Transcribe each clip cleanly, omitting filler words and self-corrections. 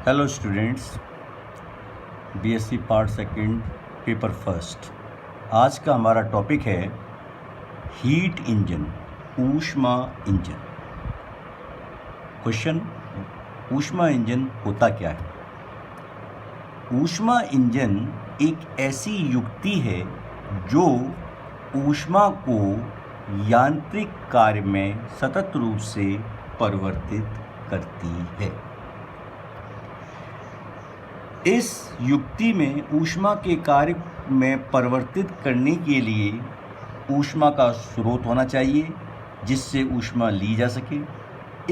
Hello students, BSc part second paper first. आज का हमारा टॉपिक है हीट इंजन, ऊष्मा इंजन। क्वेश्चन, ऊष्मा इंजन होता क्या है? ऊष्मा इंजन एक ऐसी युक्ति है जो ऊष्मा को यांत्रिक कार्य में सतत रूप से परिवर्तित करती है। इस युक्ति में ऊष्मा के कार्य में परिवर्तित करने के लिए ऊष्मा का स्रोत होना चाहिए जिससे ऊष्मा ली जा सके।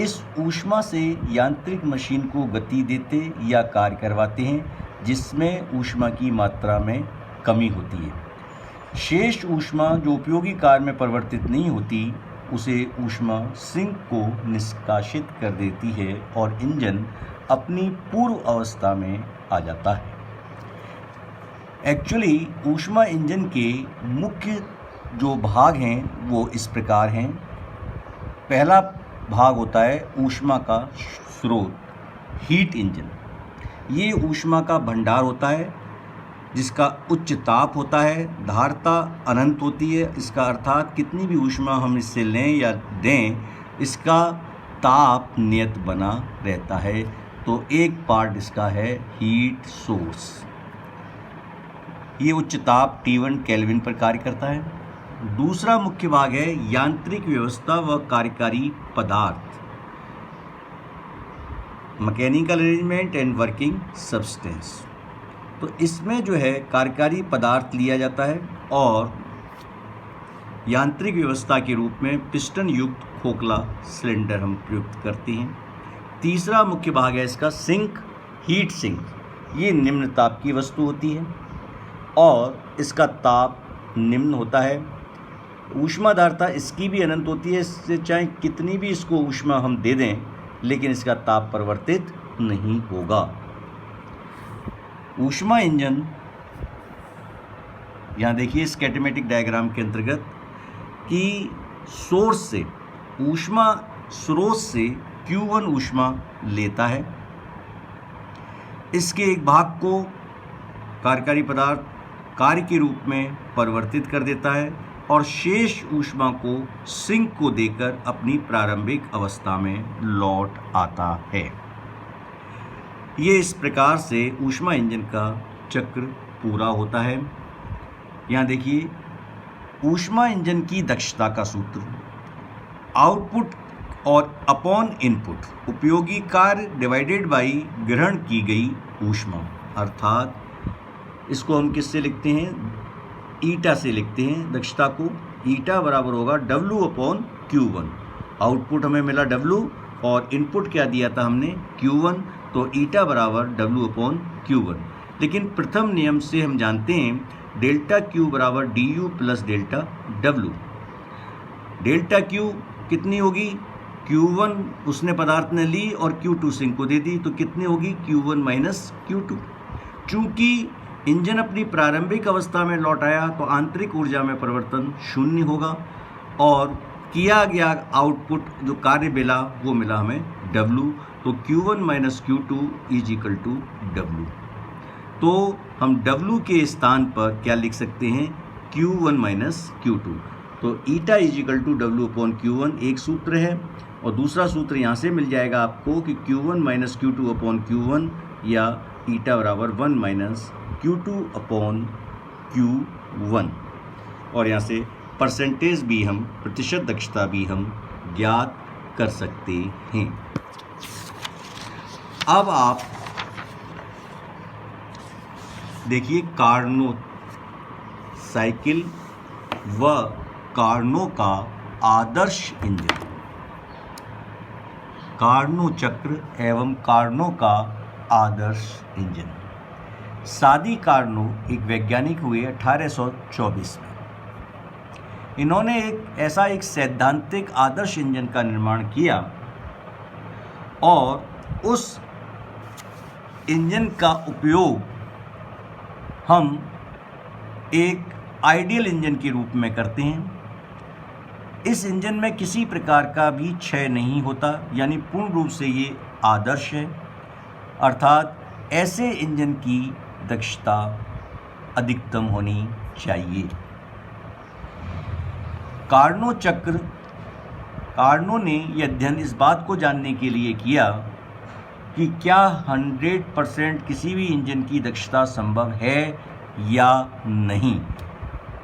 इस ऊष्मा से यांत्रिक मशीन को गति देते या कार्य करवाते हैं जिसमें ऊष्मा की मात्रा में कमी होती है। शेष ऊष्मा जो उपयोगी कार्य में परिवर्तित नहीं होती उसे ऊष्मा सिंक को निष्कासित कर देती है और इंजन अपनी पूर्व अवस्था में आ जाता है। एक्चुअली ऊष्मा इंजन के मुख्य जो भाग हैं वो इस प्रकार हैं। पहला भाग होता है ऊष्मा का स्रोत, हीट इंजन। ये ऊष्मा का भंडार होता है जिसका उच्च ताप होता है, धारता अनंत होती है। इसका अर्थात कितनी भी ऊष्मा हम इससे लें या दें, इसका ताप नियत बना रहता है। तो एक पार्ट इसका है हीट सोर्स। ये उच्च ताप T1 केल्विन पर कार्य करता है। दूसरा मुख्य भाग है यांत्रिक व्यवस्था व कार्यकारी पदार्थ, mechanical arrangement and working substance. तो इसमें जो है कार्यकारी पदार्थ लिया जाता है और यांत्रिक व्यवस्था के रूप में पिस्टन युक्त खोखला सिलेंडर हम प्रयुक्त करते हैं। तीसरा मुख्य भाग है इसका सिंक, हीट सिंक। ये निम्न ताप की वस्तु होती है और इसका ताप निम्न होता है। ऊष्माधारता इसकी भी अनंत होती है। इससे चाहे कितनी भी इसको ऊष्मा हम दे दें लेकिन इसका ताप परिवर्तित नहीं होगा। ऊष्मा इंजन, यहाँ देखिए स्कीमेटिक डायग्राम के अंतर्गत कि सोर्स से, ऊष्मा स्रोत से Q1 ऊष्मा लेता है। इसके एक भाग को कार्यकारी पदार्थ कार्य के रूप में परिवर्तित कर देता है और शेष ऊष्मा को सिंक को देकर अपनी प्रारंभिक अवस्था में लौट आता है। ये इस प्रकार से ऊष्मा इंजन का चक्र पूरा होता है। यहाँ देखिए ऊष्मा इंजन की दक्षता का सूत्र, आउटपुट और अपॉन इनपुट, उपयोगी कार्य डिवाइडेड बाई ग्रहण की गई ऊष्मा। अर्थात इसको हम किससे लिखते हैं? ईटा से लिखते हैं दक्षता को। ईटा बराबर होगा W अपॉन Q1। आउटपुट हमें मिला W और इनपुट क्या दिया था हमने? Q1। तो ईटा बराबर W अपॉन Q1। लेकिन प्रथम नियम से हम जानते हैं डेल्टा Q बराबर DU plus delta W। Delta Q कितनी होगी? Q1 उसने पदार्थ ने ली और Q2 सिंक को दे दी, तो कितनी होगी? Q1 minus Q2। चूंकि इंजन अपनी प्रारंभिक अवस्था में लौट आया तो आंतरिक ऊर्जा में परिवर्तन शून्य होगा और किया गया आउटपुट जो कार्य मिला वो मिला हमें W। तो Q1 minus Q2 is equal to W। तो हम W के स्थान पर क्या लिख सकते हैं? Q1 minus Q2। तो eta is equal to W upon Q1 एक सूत्र है और दूसरा सूत्र यहाँ से मिल जाएगा आपको कि Q1 minus Q2 upon Q1 या ईटा बराबर 1 माइनस Q2 अपॉन Q1। और यहाँ से परसेंटेज भी हम, प्रतिशत दक्षता भी हम ज्ञात कर सकते हैं। अब आप देखिए कार्नो साइकिल व कार्नो का आदर्श इंजन, कार्नो चक्र एवं कार्नो का आदर्श इंजन। सादी कार्नो एक वैज्ञानिक हुए 1824 में। इन्होंने एक सैद्धांतिक आदर्श इंजन का निर्माण किया और उस इंजन का उपयोग हम एक आइडियल इंजन के रूप में करते हैं। इस इंजन में किसी प्रकार का भी क्षय नहीं होता, यानी पूर्ण रूप से ये आदर्श है। अर्थात ऐसे इंजन की दक्षता अधिकतम होनी चाहिए। कार्नो ने यह अध्ययन इस बात को जानने के लिए किया कि क्या 100% किसी भी इंजन की दक्षता संभव है या नहीं।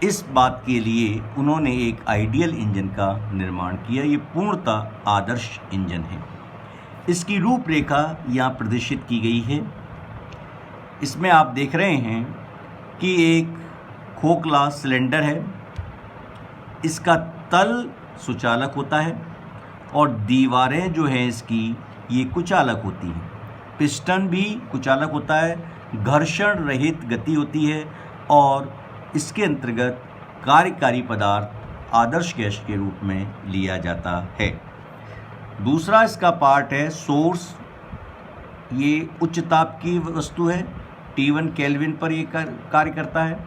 इस बात के लिए उन्होंने एक आइडियल इंजन का निर्माण किया। ये पूर्णतः आदर्श इंजन है। इसकी रूपरेखा यहाँ प्रदर्शित की गई है। इसमें आप देख रहे हैं कि एक खोखला सिलेंडर है, इसका तल सुचालक होता है और दीवारें जो हैं इसकी ये कुचालक होती हैं। पिस्टन भी कुचालक होता है, घर्षण रहित गति होती है और इसके अंतर्गत कार्यकारी पदार्थ आदर्श गैस के रूप में लिया जाता है। दूसरा इसका पार्ट है सोर्स। ये उच्च ताप की वस्तु है, T1 केल्विन पर ये कार्य करता है।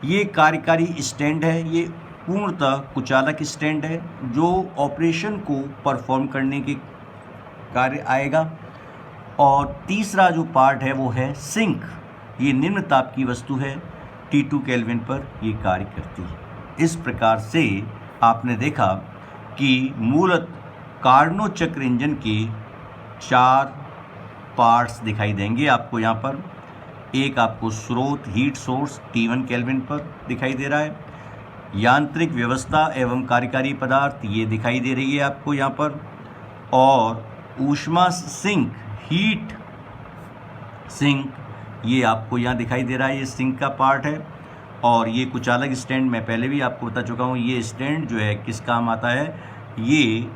ये कार्यकारी स्टैंड है, ये पूर्णतः कुचालक स्टैंड है जो ऑपरेशन को परफॉर्म करने के कार्य आएगा। और तीसरा जो पार्ट है वो है सिंक। ये निम्न ताप की वस्तु है, T2 केल्विन पर ये कार्य करती है। इस प्रकार से आपने देखा कि मूलतः कार्नो चक्र इंजन के 4 पार्ट्स दिखाई देंगे आपको यहाँ पर। एक आपको स्रोत हीट सोर्स T1 केल्विन पर दिखाई दे रहा है। यांत्रिक व्यवस्था एवं कार्यकारी पदार्थ ये दिखाई दे रही है आपको यहाँ पर। और ऊष्मा सिंक हीट सिंक ये आपको यहाँ दिखाई दे रहा है, ये सिंक का पार्ट है। और ये कुचालक स्टैंड मैं पहले भी आपको बता चुका हूँ। ये स्टैंड जो है किस काम आता है, ये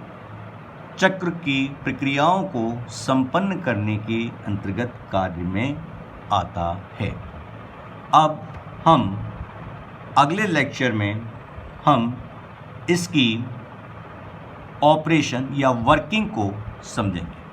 चक्र की प्रक्रियाओं को संपन्न करने के अंतर्गत कार्य में आता है। अब हम अगले लेक्चर में हम इसकी ऑपरेशन या वर्किंग को समझेंगे।